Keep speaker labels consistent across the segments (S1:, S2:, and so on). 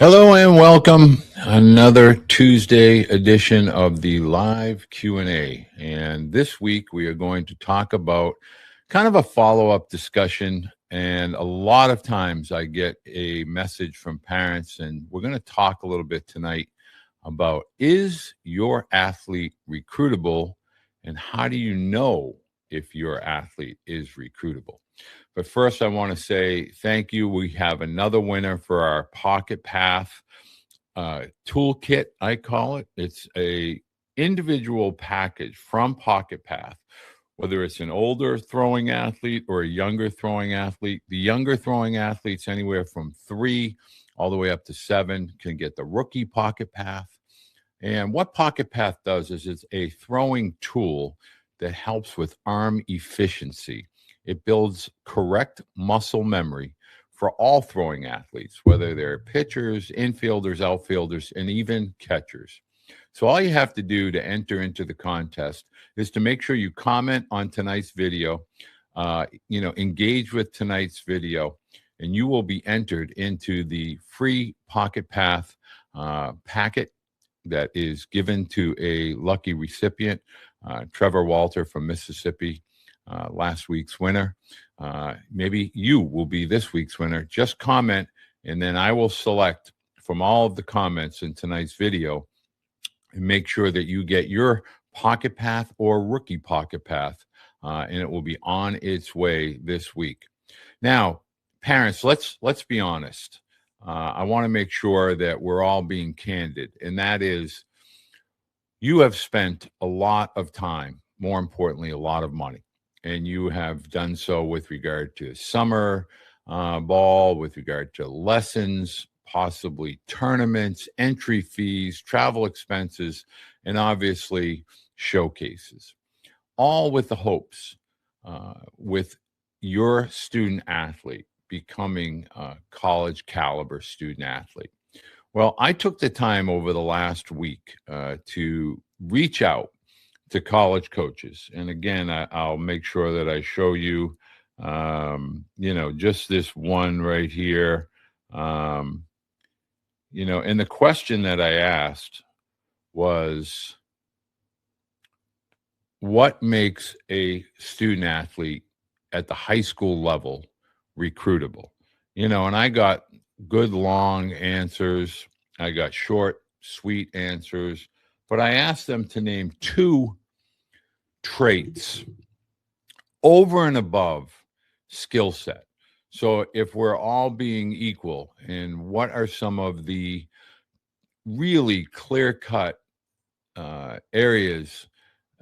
S1: Hello and welcome. Another Tuesday edition of the live Q&A. And this week we are going to talk about kind of a follow-up discussion. And a lot of times I get a message from parents, and we're going to talk a little bit tonight about, is your athlete recruitable, and how do you know if your athlete is recruitable? But first, I want to say thank you. We have another winner for our Pocket Path toolkit, I call it. It's a individual package from Pocket Path, whether it's an older throwing athlete or a younger throwing athlete. The younger throwing athletes, anywhere from 3 all the way up to 7, can get the rookie Pocket Path. And what Pocket Path does is it's a throwing tool that helps with arm efficiency. It builds correct muscle memory for all throwing athletes, whether they're pitchers, infielders, outfielders, and even catchers. So all you have to do to enter into the contest is to make sure you comment on tonight's video, engage with tonight's video, and you will be entered into the free Pocket Path packet that is given to a lucky recipient, Trevor Walter from Mississippi. Last week's winner. Maybe you will be this week's winner. Just comment, and then I will select from all of the comments in tonight's video and make sure that you get your Pocket Path or rookie Pocket Path, and it will be on its way this week. Now, parents, let's be honest. I want to make sure that we're all being candid, and that is, you have spent a lot of time, more importantly, a lot of money. And you have done so with regard to summer ball, with regard to lessons, possibly tournaments, entry fees, travel expenses, and obviously showcases, all with the hopes with your student athlete becoming a college caliber student athlete. Well, I took the time over the last week to reach out to college coaches. And again, I'll make sure that I show you, just this one right here. And the question that I asked was, what makes a student athlete at the high school level recruitable? And I got good long answers. I got short, sweet answers. But I asked them to name 2 traits over and above skill set. So if we're all being equal, and what are some of the really clear-cut areas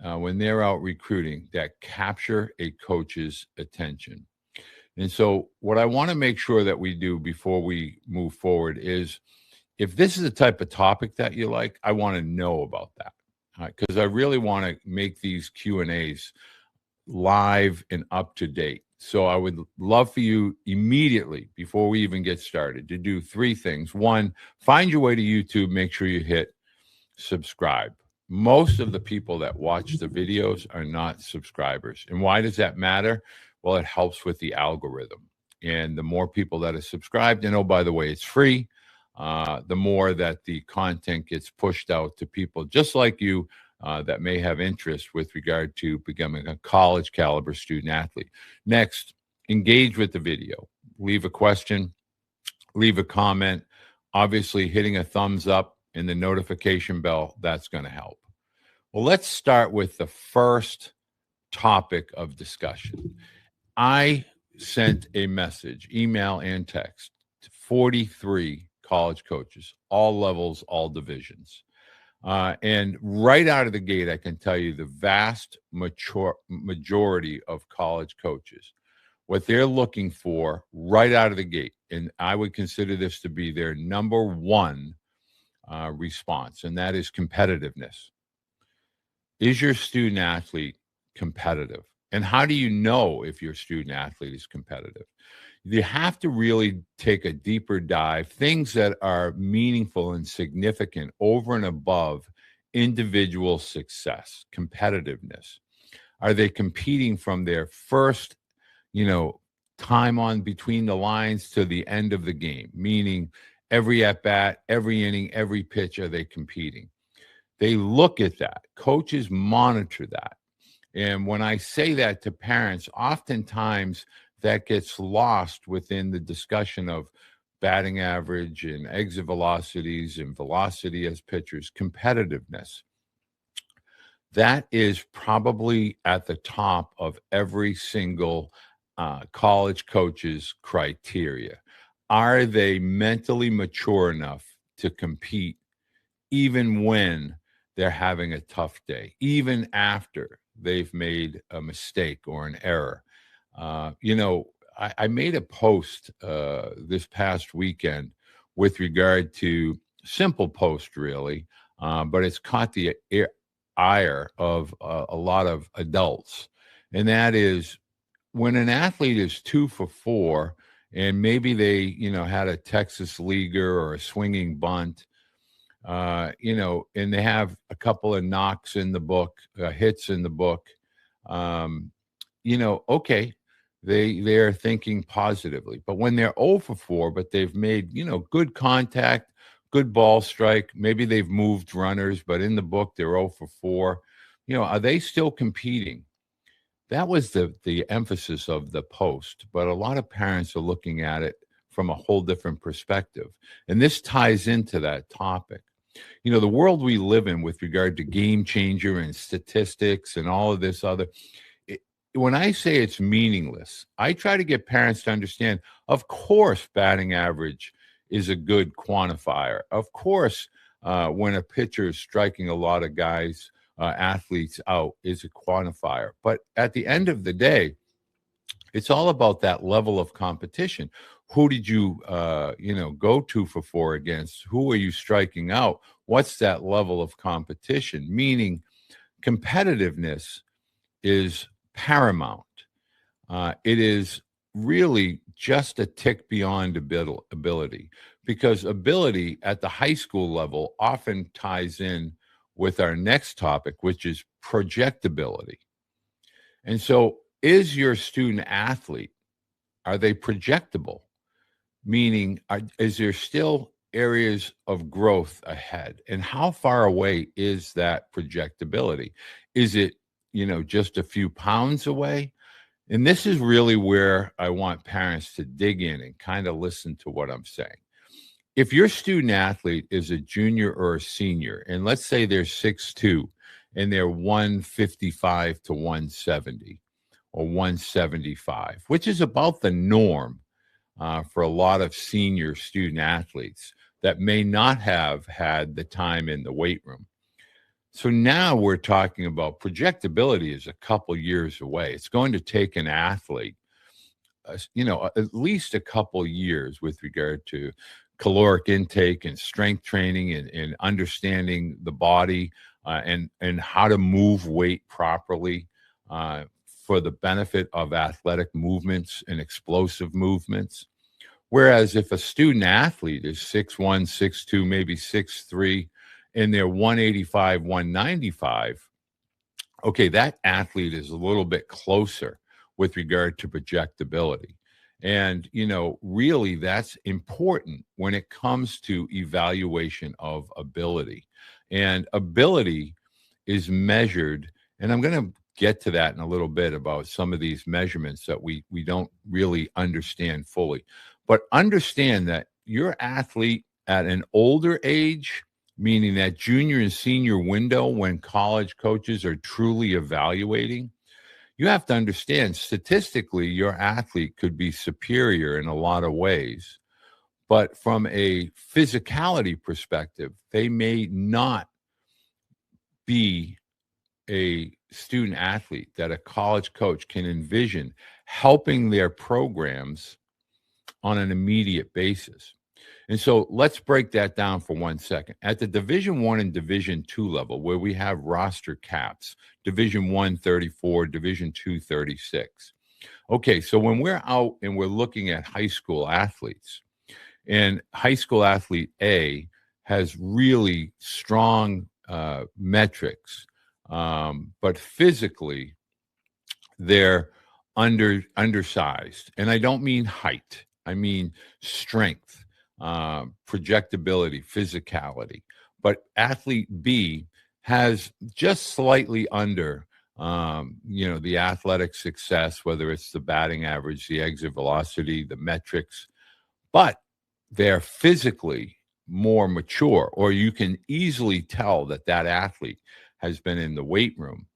S1: when they're out recruiting that capture a coach's attention? And so what I want to make sure that we do before we move forward is, if this is the type of topic that you like, I want to know about that, because I really want to make these Q&As live and up to date. So I would love for you immediately, before we even get started, to do 3 things. 1, find your way to YouTube. Make sure you hit subscribe. Most of the people that watch the videos are not subscribers. And why does that matter? Well, it helps with the algorithm. And the more people that are subscribed, and oh, by the way, it's free, the more that the content gets pushed out to people just like you that may have interest with regard to becoming a college caliber student athlete. Next, engage with the video. Leave a question, leave a comment. Obviously, hitting a thumbs up and the notification bell, that's going to help. Well, let's start with the first topic of discussion. I sent a message, email and text, to 43 college coaches, all levels, all divisions. And right out of the gate, I can tell you the vast majority of college coaches, what they're looking for right out of the gate, and I would consider this to be their number 1 response, and that is competitiveness. Is your student athlete competitive? And how do you know if your student athlete is competitive? You have to really take a deeper dive, things that are meaningful and significant over and above individual success, competitiveness. Are they competing from their first, time on between the lines to the end of the game? Meaning, every at bat, every inning, every pitch, are they competing? They look at that. Coaches monitor that. And when I say that to parents, oftentimes that gets lost within the discussion of batting average and exit velocities and velocity as pitchers, competitiveness. That is probably at the top of every single college coach's criteria. Are they mentally mature enough to compete even when they're having a tough day, even after they've made a mistake or an error? I made a post this past weekend with regard to simple post, really, but it's caught the ire of a lot of adults. And that is, when an athlete is 2 for 4 and maybe they, had a Texas leaguer or a swinging bunt, and they have a couple of knocks in the book, hits in the book, okay, they're thinking positively. But when they're 0 for 4, but they've made, good contact, good ball strike, maybe they've moved runners, but in the book they're 0 for 4, are they still competing? That was the emphasis of the post, but a lot of parents are looking at it from a whole different perspective. And this ties into that topic. The world we live in with regard to game changer and statistics and all of this other, when I say it's meaningless, I try to get parents to understand, of course, batting average is a good quantifier. Of course, when a pitcher is striking a lot of guys, athletes out, is a quantifier. But at the end of the day, it's all about that level of competition. Who did you, go 2 for 4 against? Who are you striking out? What's that level of competition? Meaning, competitiveness is paramount. It is really just a tick beyond ability, because ability at the high school level often ties in with our next topic, which is projectability. And so, is your student athlete, are they projectable? Meaning, is there still areas of growth ahead? And how far away is that projectability? Is it, just a few pounds away? And this is really where I want parents to dig in and kind of listen to what I'm saying. If your student athlete is a junior or a senior, and let's say they're 6'2", and they're 155 to 170 or 175, which is about the norm for a lot of senior student athletes that may not have had the time in the weight room. So now we're talking about projectability is a couple years away. It's going to take an athlete, at least a couple years with regard to caloric intake and strength training and understanding the body and how to move weight properly for the benefit of athletic movements and explosive movements. Whereas if a student athlete is 6'1", 6'2", maybe 6'3", and they're 185, 195, okay, that athlete is a little bit closer with regard to projectability. And, really that's important when it comes to evaluation of ability. And ability is measured, and I'm going to get to that in a little bit about some of these measurements that we don't really understand fully. But understand that your athlete at an older age, meaning that junior and senior window when college coaches are truly evaluating, you have to understand statistically your athlete could be superior in a lot of ways. But from a physicality perspective, they may not be a student athlete that a college coach can envision helping their programs on an immediate basis. And so let's break that down for 1 second. At the Division I and Division II level, where we have roster caps, Division I 34, Division II 36. Okay, so when we're out and we're looking at high school athletes, and high school athlete A has really strong metrics, but physically they're undersized. And I don't mean height, I mean strength. projectability, physicality. But athlete B has just slightly under, the athletic success, whether it's the batting average, the exit velocity, the metrics, but they're physically more mature, or you can easily tell that that athlete has been in the weight room.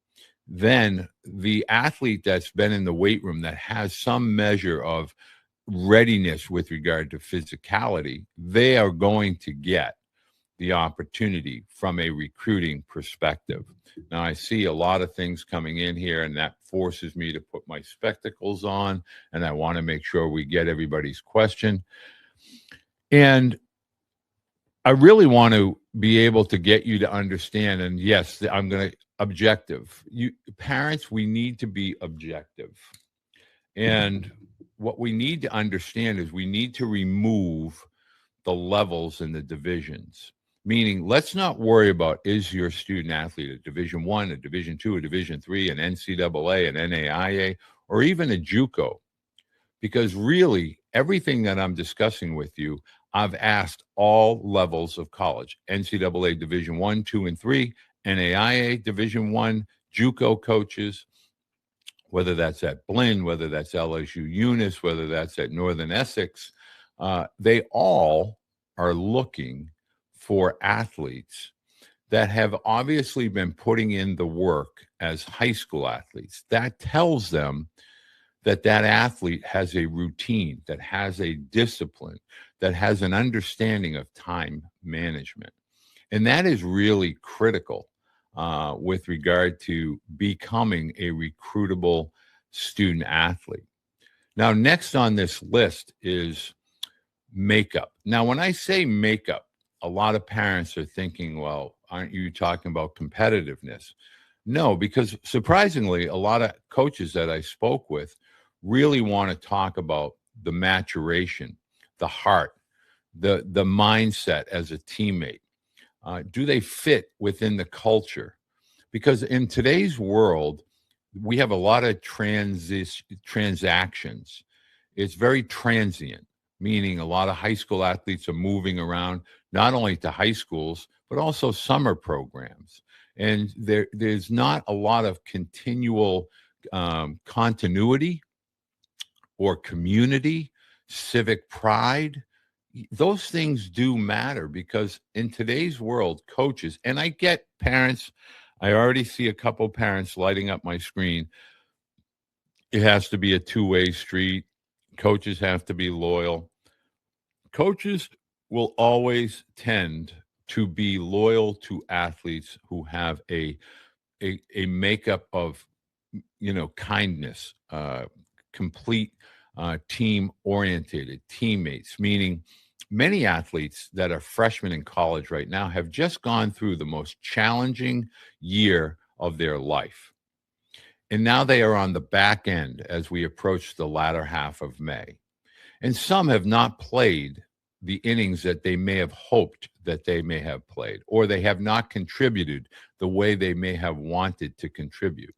S1: Then the athlete that's been in the weight room that has some measure of readiness with regard to physicality, they are going to get the opportunity from a recruiting perspective. Now, I see a lot of things coming in here, and that forces me to put my spectacles on, and I want to make sure we get everybody's question. And I really want to be able to get you to understand, and yes, I'm going to objective. You parents, we need to be objective. And what we need to understand is we need to remove the levels and the divisions. Meaning, let's not worry about, is your student athlete a Division I, a Division II, a Division III, an NCAA, an NAIA, or even a JUCO? Because really, everything that I'm discussing with you, I've asked all levels of college: NCAA Division I, II, and III, NAIA Division I, JUCO coaches, whether that's at Blinn, whether that's LSU Eunice, whether that's at Northern Essex, they all are looking for athletes that have obviously been putting in the work as high school athletes. That tells them that that athlete has a routine, that has a discipline, that has an understanding of time management. And that is really critical with regard to becoming a recruitable student athlete. Now, next on this list is makeup. Now, when I say makeup, a lot of parents are thinking, well, aren't you talking about competitiveness? No, because surprisingly, a lot of coaches that I spoke with really want to talk about the maturation, the heart, the mindset as a teammate. Do they fit within the culture? Because in today's world, we have a lot of transactions. It's very transient, meaning a lot of high school athletes are moving around, not only to high schools, but also summer programs. And there's not a lot of continual continuity or community, civic pride. Those things do matter, because in today's world, coaches, and I get parents, I already see a couple parents lighting up my screen. It has to be a two-way street. Coaches have to be loyal. Coaches will always tend to be loyal to athletes who have a makeup of, kindness, complete team oriented teammates, meaning many athletes that are freshmen in college right now have just gone through the most challenging year of their life. And now they are on the back end as we approach the latter half of May. And some have not played the innings that they may have hoped that they may have played, or they have not contributed the way they may have wanted to contribute.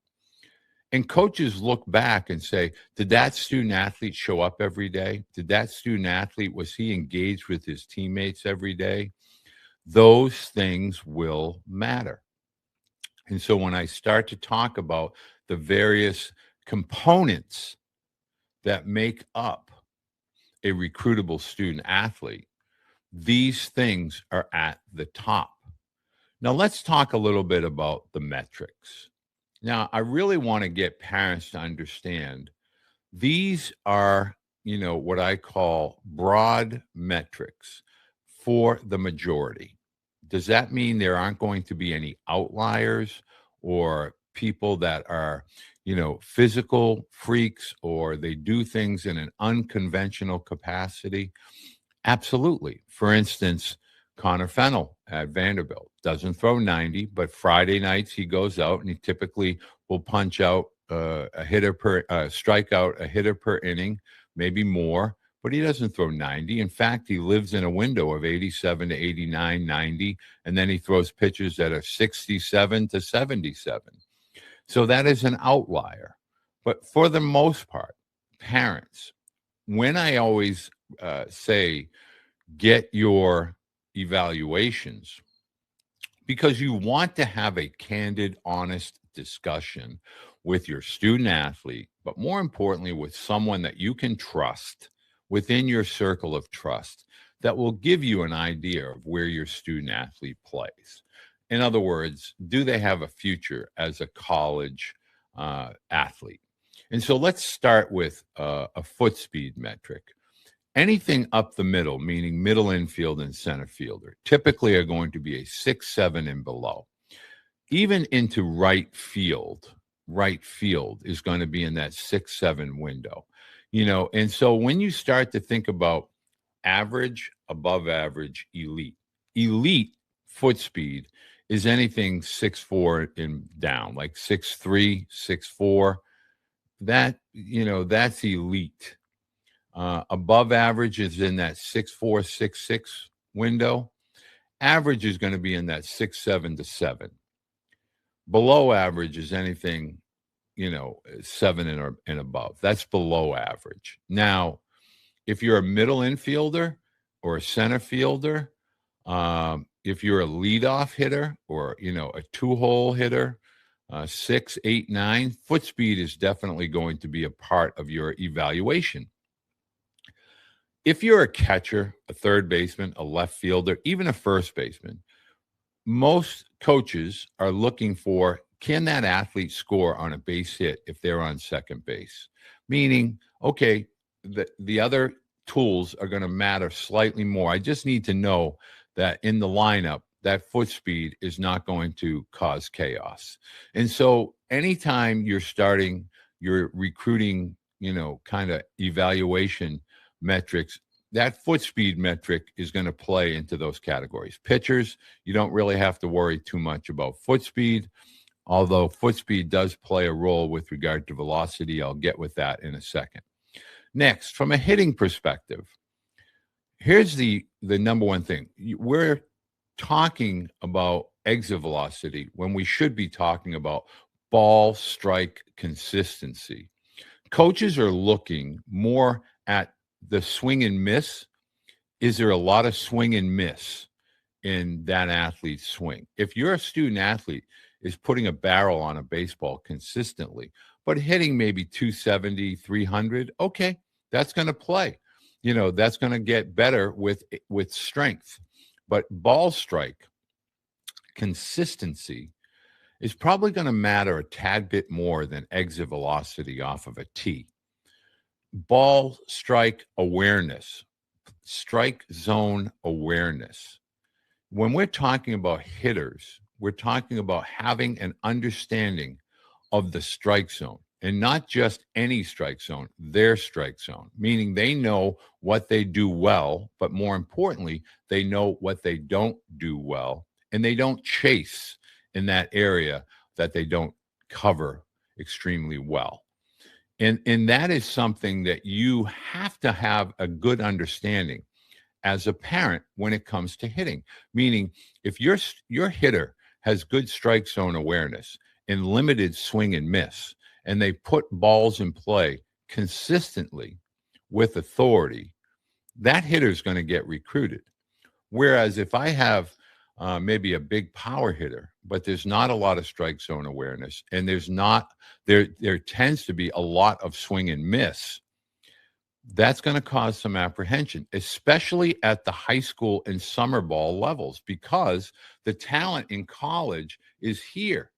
S1: And coaches look back and say, did that student athlete show up every day? Did that student athlete, was he engaged with his teammates every day? Those things will matter. And so when I start to talk about the various components that make up a recruitable student athlete, these things are at the top. Now, let's talk a little bit about the metrics. Now, I really want to get parents to understand these are, what I call broad metrics for the majority. Does that mean there aren't going to be any outliers or people that are, physical freaks, or they do things in an unconventional capacity? Absolutely. For instance, Connor Fennell at Vanderbilt doesn't throw 90, but Friday nights he goes out and he typically will punch out a hitter per strike out a hitter per inning, maybe more, but he doesn't throw 90. In fact, he lives in a window of 87 to 89, 90, and then he throws pitches that are 67 to 77. So that is an outlier. But for the most part, parents, when I always say, get your evaluations, because you want to have a candid, honest discussion with your student athlete, but more importantly, with someone that you can trust within your circle of trust that will give you an idea of where your student athlete plays. In other words, do they have a future as a college athlete? And so let's start with a foot speed metric. Anything up the middle, meaning middle infield and center fielder, typically are going to be a 6'7" and below. Even into right field is going to be in that 6'7" window. And so when you start to think about average, above average, elite foot speed is anything 6'4" and down, like 6'3", 6'4". That's elite. Above average is in that 6'4", 6'6" window. Average is going to be in that 6'7" to 7. Below average is anything, 7 and above. That's below average. Now, if you're a middle infielder or a center fielder, if you're a leadoff hitter or, a two-hole hitter, 6, 8, 9, foot speed is definitely going to be a part of your evaluation. If you're a catcher, a third baseman, a left fielder, even a first baseman, most coaches are looking for, can that athlete score on a base hit if they're on second base? Meaning, okay, the other tools are going to matter slightly more. I just need to know that in the lineup, that foot speed is not going to cause chaos. And so anytime you're starting your recruiting, kind of evaluation metrics, that foot speed metric is going to play into those categories. Pitchers, you don't really have to worry too much about foot speed, although foot speed does play a role with regard to velocity. I'll get with that in a second. Next, from a hitting perspective, here's the number one thing. We're talking about exit velocity when we should be talking about ball strike consistency. Coaches are looking more at the swing and miss. Is there a lot of swing and miss in that athlete's swing? If your student athlete is putting a barrel on a baseball consistently, but hitting maybe 270, 300, okay, that's going to play. That's going to get better with strength. But ball strike consistency is probably going to matter a tad bit more than exit velocity off of a tee. Ball strike awareness, strike zone awareness. When we're talking about hitters, we're talking about having an understanding of the strike zone, and not just any strike zone, their strike zone, meaning they know what they do well, but more importantly, they know what they don't do well, and they don't chase in that area that they don't cover extremely well. And that is something that you have to have a good understanding as a parent when it comes to hitting. Meaning, if your hitter has good strike zone awareness and limited swing and miss, and they put balls in play consistently with authority, that hitter is going to get recruited. Whereas if I have maybe a big power hitter, but there's not a lot of strike zone awareness, and there tends to be a lot of swing and miss, that's going to cause some apprehension, especially at the high school and summer ball levels, because the talent in college is here.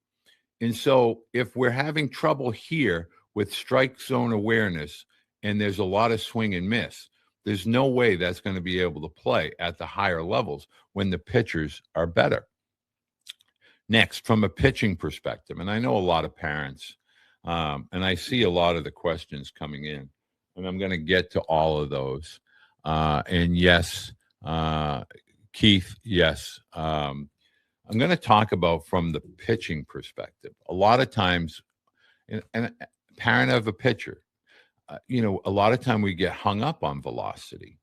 S1: And so if we're having trouble here with strike zone awareness and there's a lot of swing and miss, there's no way that's going to be able to play at the higher levels when the pitchers are better. Next, from a pitching perspective, and I know a lot of parents, and I see a lot of the questions coming in, and I'm going to get to all of those. And yes, Keith, yes. I'm going to talk about from the pitching perspective. A lot of times, and a parent of a pitcher, a lot of time we get hung up on velocity.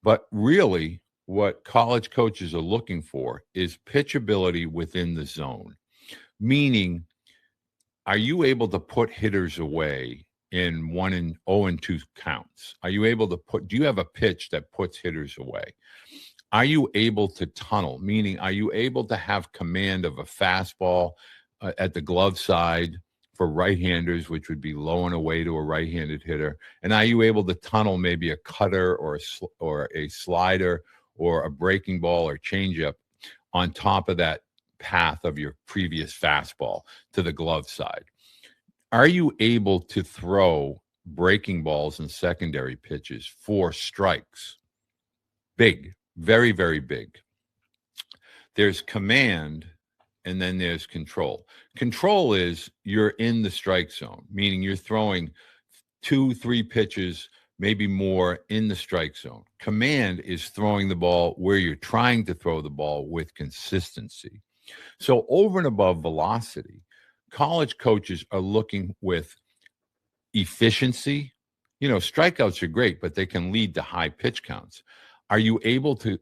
S1: But really, what college coaches are looking for is pitchability within the zone. Meaning, are you able to put hitters away in 1-0-2 counts? Are you able to do you have a pitch that puts hitters away? Are you able to tunnel? Meaning, are you able to have command of a fastball at the glove side for right-handers, which would be low and away to a right-handed hitter? And are you able to tunnel maybe a cutter or a slider or a breaking ball or changeup on top of that path of your previous fastball to the glove side? Are you able to throw breaking balls and secondary pitches for strikes? Big, very, very big. There's command, and then there's control. Control is you're in the strike zone, meaning you're throwing 2-3 pitches, maybe more, in the strike zone. Command is throwing the ball where you're trying to throw the ball with consistency. So over and above velocity, college coaches are looking with efficiency. Strikeouts are great, but they can lead to high pitch counts. Are you able to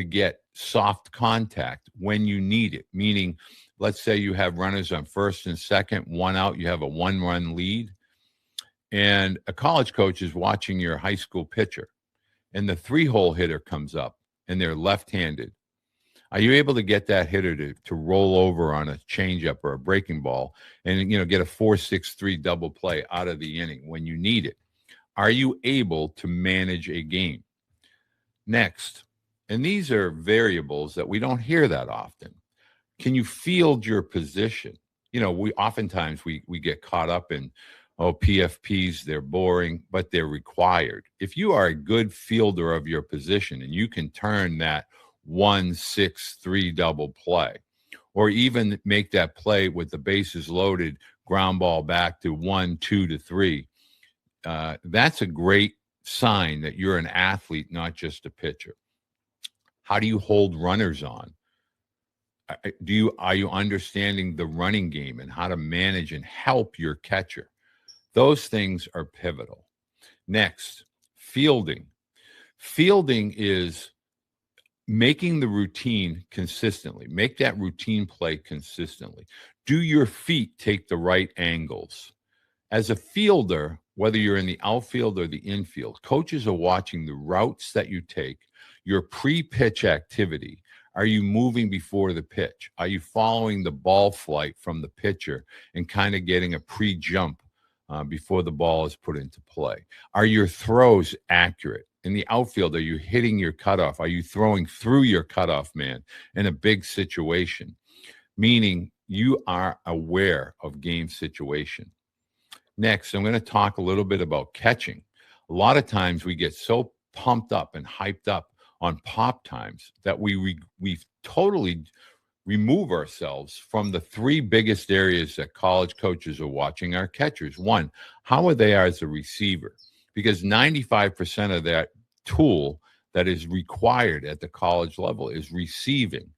S1: get soft contact when you need it? Meaning, let's say you have runners on first and second, one out, you have a 1-run lead, and a college coach is watching your high school pitcher, and the 3-hole hitter comes up, and they're left-handed. Are you able to get that hitter to roll over on a changeup or a breaking ball and get a 4-6-3 double play out of the inning when you need it? Are you able to manage a game? Next, and these are variables that we don't hear that often. Can you field your position? We oftentimes we get caught up in, PFPs, they're boring, but they're required. If you are a good fielder of your position and you can turn that 1-6-3 double play, or even make that play with the bases loaded, ground ball back to 1-2-3, that's a great sign that you're an athlete, not just a pitcher. How do you hold runners on? Are you understanding the running game and how to manage and help your catcher? Those things are pivotal. Next, fielding. Fielding is making the routine consistently. Make that routine play consistently. Do your feet take the right angles? As a fielder, whether you're in the outfield or the infield, coaches are watching the routes that you take, your pre-pitch activity. Are you moving before the pitch? Are you following the ball flight from the pitcher and kind of getting a pre-jump before the ball is put into play? Are your throws accurate? In the outfield, are you hitting your cutoff? Are you throwing through your cutoff man in a big situation? Meaning you are aware of game situation. Next, I'm going to talk a little bit about catching. A lot of times we get so pumped up and hyped up on pop times that we totally remove ourselves from the 3 biggest areas that college coaches are watching our catchers. One, how are they as a receiver? Because 95% of that tool that is required at the college level is receiving,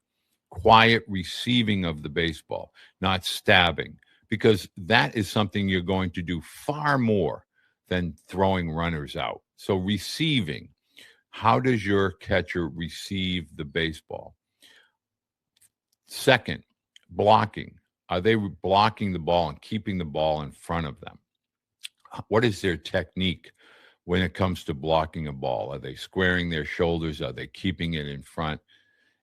S1: quiet receiving of the baseball, not stabbing, because that is something you're going to do far more than throwing runners out. So receiving, how does your catcher receive the baseball? Second, blocking. Are they blocking the ball and keeping the ball in front of them? What is their technique when it comes to blocking a ball? Are they squaring their shoulders? Are they keeping it in front?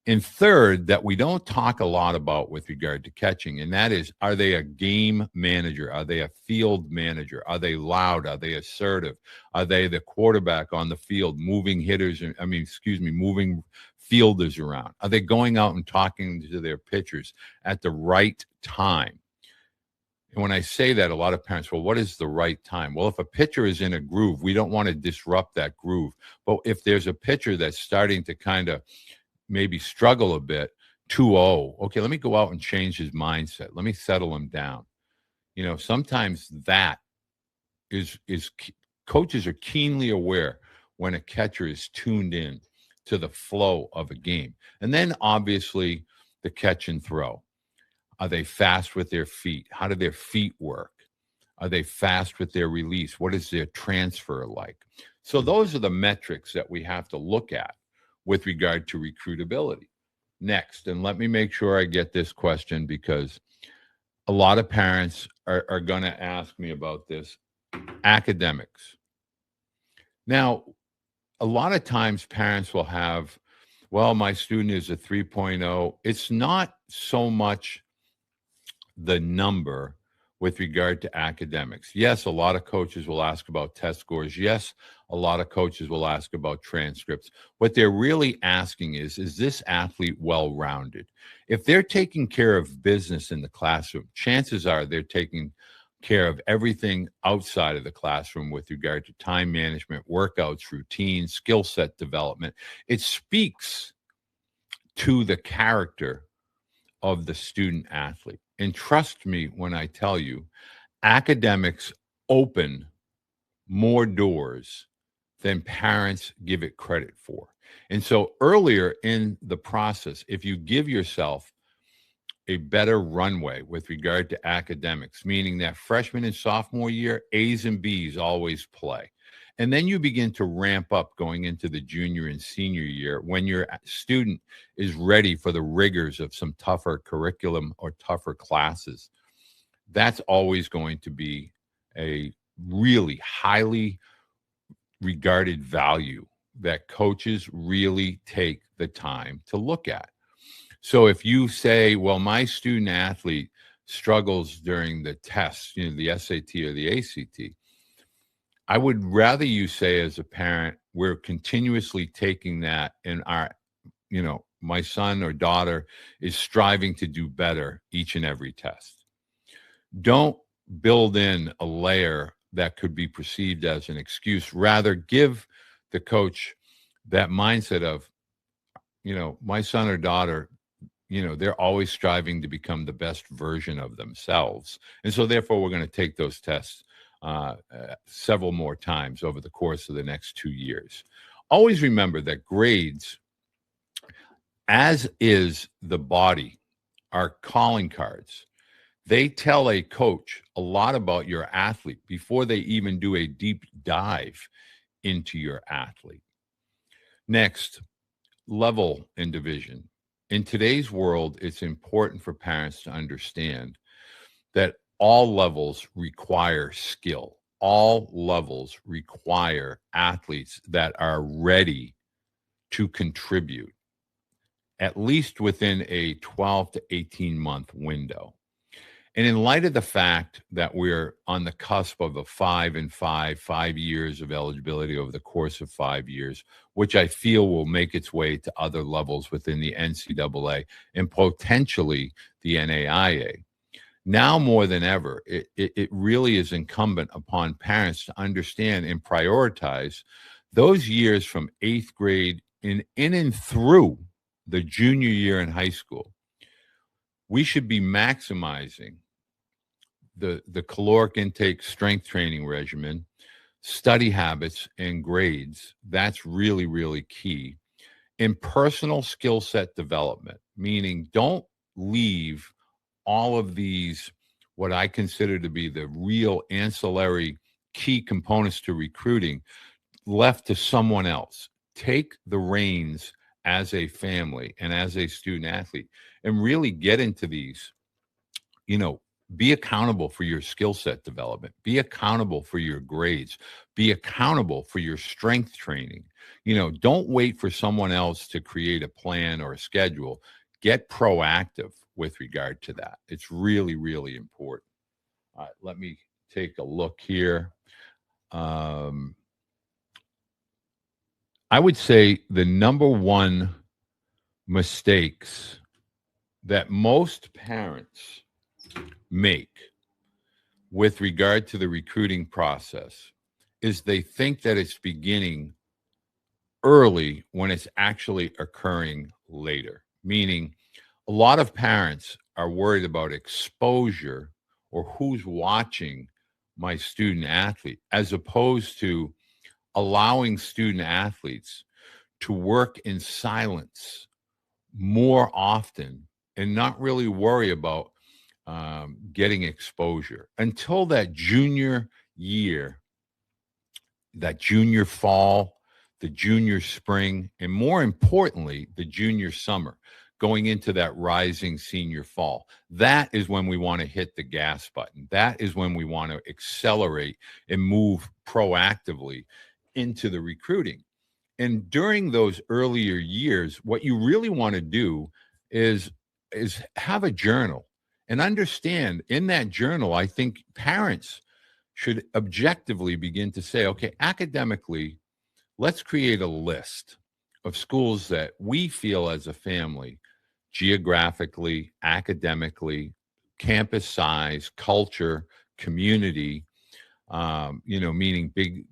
S1: And third, that we don't talk a lot about with regard to catching, and that is, are they a game manager? Are they a field manager? Are they loud? Are they assertive? Are they the quarterback on the field, moving moving fielders around? Are they going out and talking to their pitchers at the right time? And when I say that, a lot of parents, well, what is the right time? Well, if a pitcher is in a groove, we don't want to disrupt that groove. But if there's a pitcher that's starting to kind of maybe struggle a bit, 2-0, okay, let me go out and change his mindset. Let me settle him down. Sometimes that is coaches are keenly aware when a catcher is tuned in to the flow of a game. And then obviously the catch and throw. Are they fast with their feet? How do their feet work? Are they fast with their release? What is their transfer like? So those are the metrics that we have to look at with regard to recruitability. Next, and let me make sure I get this question because a lot of parents are going to ask me about this. academics. Now, a lot of times parents will have, well, my student is a 3.0. It's not so much the number with regard to academics. Yes, a lot of coaches will ask about test scores. Yes, a lot of coaches will ask about transcripts. What they're really asking is this athlete well-rounded? If they're taking care of business in the classroom, chances are they're taking care of everything outside of the classroom with regard to time management, workouts, routines, skill set development. It speaks to the character of the student athlete. And trust me when I tell you, academics open more doors than parents give it credit for. And so earlier in the process, if you give yourself a better runway with regard to academics, meaning that freshman and sophomore year, A's and B's always play. And then you begin to ramp up going into the junior and senior year when your student is ready for the rigors of some tougher curriculum or tougher classes. That's always going to be a really highly regarded value that coaches really take the time to look at. So if you say, well, my student athlete struggles during the tests, the SAT or the ACT, I would rather you say as a parent, we're continuously taking that and my son or daughter is striving to do better each and every test. Don't build in a layer that could be perceived as an excuse. Rather, give the coach that mindset of, my son or daughter, they're always striving to become the best version of themselves. And so therefore, we're going to take those tests several more times over the course of the next 2 years. Always remember that grades, as is the body, are calling cards. They tell a coach a lot about your athlete before they even do a deep dive into your athlete. Next, level and division. In today's world, it's important for parents to understand that all levels require skill. All levels require athletes that are ready to contribute, at least within a 12 to 18-month window. And in light of the fact that we're on the cusp of a 5 and 5 years of eligibility over the course of 5 years, which I feel will make its way to other levels within the NCAA and potentially the NAIA, now more than ever, it really is incumbent upon parents to understand and prioritize those years from 8th grade in and through the junior year in high school. We should be maximizing the caloric intake strength training regimen, study habits, and grades. That's really, really key. In personal skill set development, meaning don't leave all of these, what I consider to be the real ancillary key components to recruiting, left to someone else. Take the reins as a family and as a student athlete and really get into these, be accountable for your skill set development, be accountable for your grades, be accountable for your strength training. Don't wait for someone else to create a plan or a schedule. Get proactive with regard to that. It's really, really important. All right, let me take a look here. I would say the number one mistakes that most parents make with regard to the recruiting process is they think that it's beginning early when it's actually occurring later. Meaning, a lot of parents are worried about exposure or who's watching my student athlete, as opposed to allowing student athletes to work in silence more often and not really worry about getting exposure until that junior year, that junior fall, the junior spring, and more importantly, the junior summer. going into that rising senior fall. That is when we want to hit the gas button. That is when we want to accelerate and move proactively into the recruiting. And during those earlier years, what you really want to do is have a journal and understand in that journal, I think parents should objectively begin to say, okay, academically, let's create a list of schools that we feel as a family, geographically, academically, campus size, culture, community, meaning big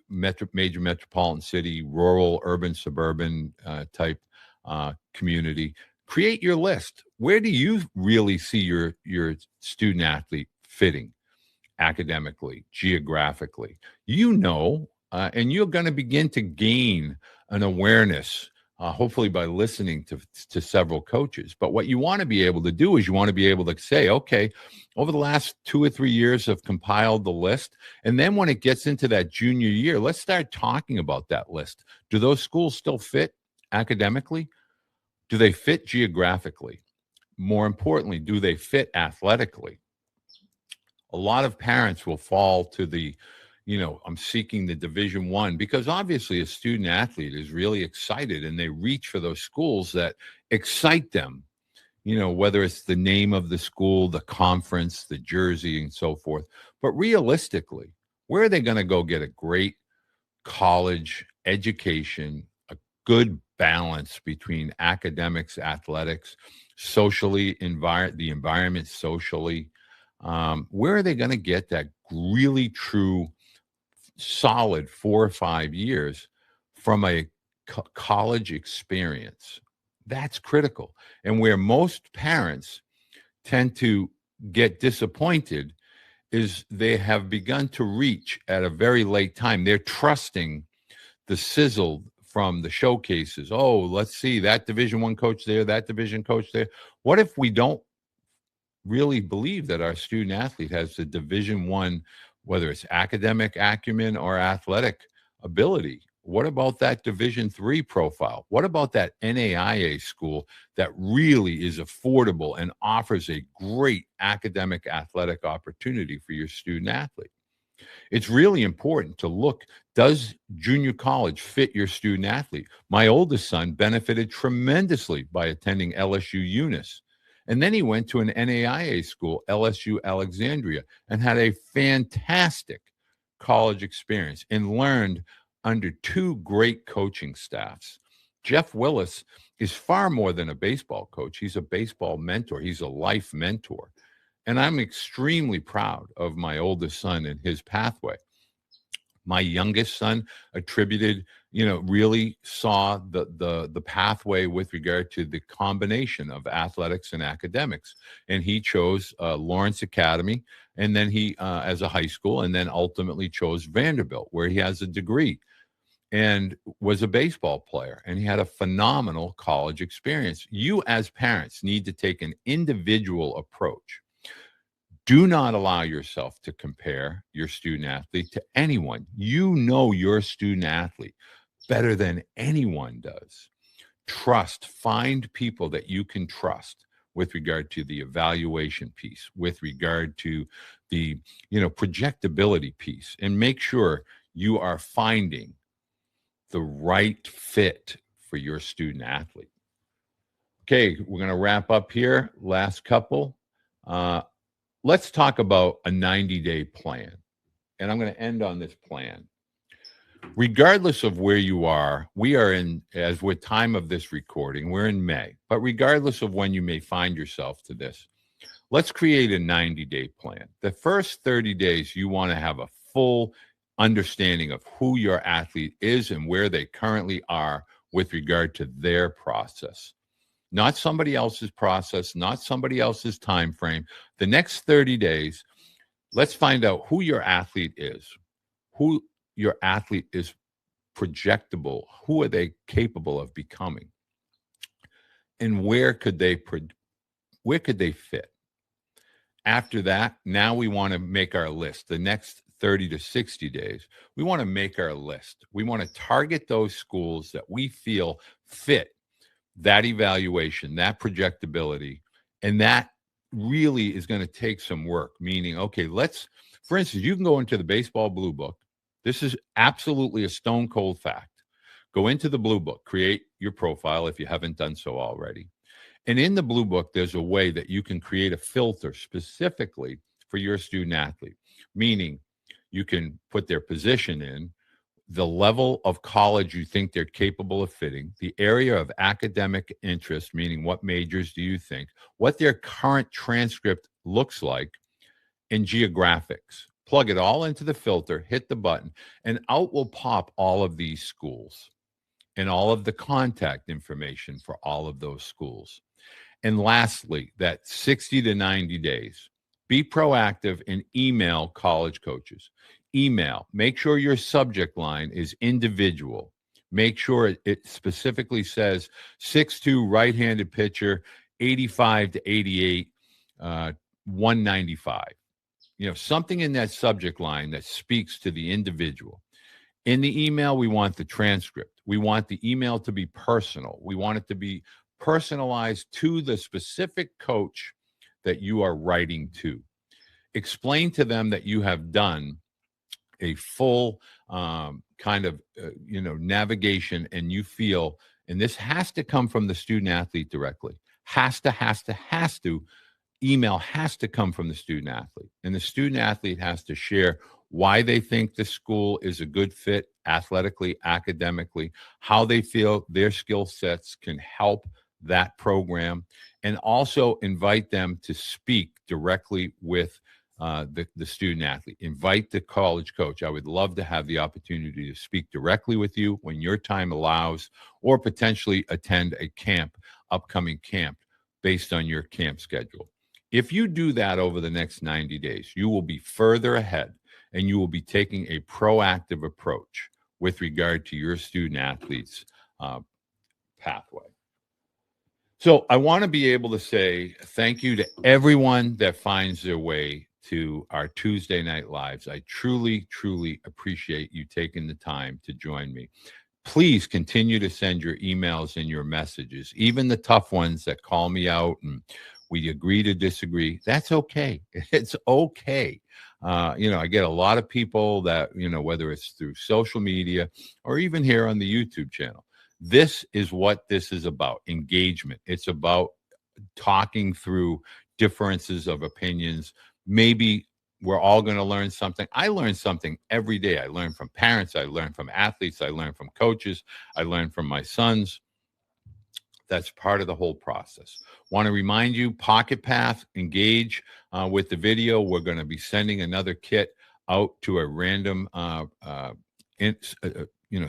S1: major metropolitan city, rural, urban, suburban type community. Create your list. Where do you really see your student athlete fitting academically, geographically? And you're going to begin to gain an awareness. Hopefully by listening to several coaches. But what you want to be able to do is you want to be able to say, okay, over the last 2 or 3 years, I've compiled the list. And then when it gets into that junior year, let's start talking about that list. Do those schools still fit academically? Do they fit geographically? More importantly, do they fit athletically? A lot of parents will fall to the, I'm seeking the Division I, because obviously a student athlete is really excited and they reach for those schools that excite them, whether it's the name of the school, the conference, the jersey, and so forth. But realistically, where are they going to go get a great college education, a good balance between academics, athletics, socially, the environment socially? Where are they going to get that really true, solid 4 or 5 years from a college experience? That's critical. And where most parents tend to get disappointed is they have begun to reach at a very late time. They're trusting the sizzle from the showcases. Oh, let's see that Division I coach there, that division coach there. What if we don't really believe that our student athlete has the Division I, whether it's academic acumen or athletic ability? What about that Division III profile? What about that NAIA school that really is affordable and offers a great academic athletic opportunity for your student athlete? It's really important to look, does junior college fit your student athlete? My oldest son benefited tremendously by attending LSU Eunice. And then he went to an NAIA school, LSU Alexandria, and had a fantastic college experience and learned under 2 great coaching staffs. Jeff Willis is far more than a baseball coach. He's a baseball mentor. He's a life mentor. And I'm extremely proud of my oldest son and his pathway. My youngest son attributed, really saw the pathway with regard to the combination of athletics and academics. And he chose Lawrence Academy, and then he, as a high school, and then ultimately chose Vanderbilt, where he has a degree and was a baseball player. And he had a phenomenal college experience. You as parents need to take an individual approach. Do not allow yourself to compare your student athlete to anyone. You know your student athlete better than anyone does. Find people that you can trust with regard to the evaluation piece, with regard to the, projectability piece, and make sure you are finding the right fit for your student athlete. Okay, we're going to wrap up here. Last couple. Let's talk about a 90-day plan. And I'm going to end on this plan. Regardless of where you are, we are in, as with time of this recording, we're in May. But regardless of when you may find yourself to this, let's create a 90-day plan. The first 30 days, you want to have a full understanding of who your athlete is and where they currently are with regard to their process. Not somebody else's process, not somebody else's time frame. The next 30 days, let's find out who your athlete is, who your athlete is projectable, who are they capable of becoming, and where could they fit. After that, now we want to make our list. The next 30 to 60 days, we want to make our list. We want to target those schools that we feel fit that evaluation, that projectability, and that really is going to take some work. Meaning, okay, for instance, you can go into the baseball blue book. This is absolutely a stone cold fact. Go into the blue book, create your profile if you haven't done so already. And in the blue book, there's a way that you can create a filter specifically for your student athlete, meaning you can put their position in, the level of college you think they're capable of fitting, the area of academic interest, meaning what majors do you think, what their current transcript looks like, and geographics. Plug it all into the filter, hit the button, and out will pop all of these schools and all of the contact information for all of those schools. And lastly, that 60 to 90 days, be proactive and email college coaches. Email, make sure your subject line is individual. Make sure it specifically says 6'2", right-handed pitcher, 85 to 88, 195. Something in that subject line that speaks to the individual. In the email, we want the transcript. We want the email to be personal. We want it to be personalized to the specific coach that you are writing to. Explain to them that you have done a full kind of navigation, and you feel, and this has to come from the student athlete directly. Has to. Email has to come from the student athlete, and the student athlete has to share why they think the school is a good fit athletically, academically, how they feel their skill sets can help that program, and also invite them to speak directly with the student athlete. Invite the college coach. I would love to have the opportunity to speak directly with you when your time allows, or potentially attend a upcoming camp based on your camp schedule. If you do that over the next 90 days, you will be further ahead, and you will be taking a proactive approach with regard to your student athlete's pathway. So I want to be able to say thank you to everyone that finds their way to our Tuesday night lives. I truly, truly appreciate you taking the time to join me. Please continue to send your emails and your messages, even the tough ones that call me out and we agree to disagree. That's okay. It's okay. I get a lot of people that, whether it's through social media or even here on the YouTube channel. This is what this is about, engagement. It's about talking through differences of opinions. Maybe we're all going to learn something. I learn something every day. I learn from parents. I learn from athletes. I learn from coaches. I learn from my sons. That's part of the whole process. Want to remind you, Pocket Path, engage with the video. We're going to be sending another kit out to a random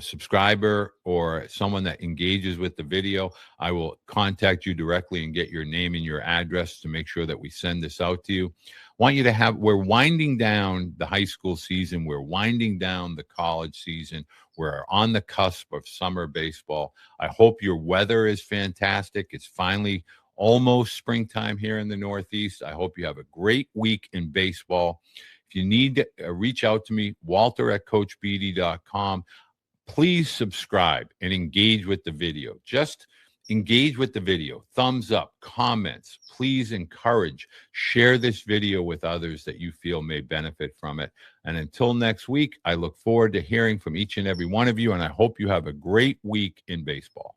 S1: subscriber or someone that engages with the video. I will contact you directly and get your name and your address to make sure that we send this out to you. We're winding down the high school season. We're winding down the college season. We're on the cusp of summer baseball. I hope your weather is fantastic. It's finally almost springtime here in the Northeast. I hope you have a great week in baseball. If you need to reach out to me, walter@coachbeede.com. Please subscribe and engage with the video. Just engage with the video. Thumbs up, comments. Please encourage. Share this video with others that you feel may benefit from it. And until next week, I look forward to hearing from each and every one of you, and I hope you have a great week in baseball.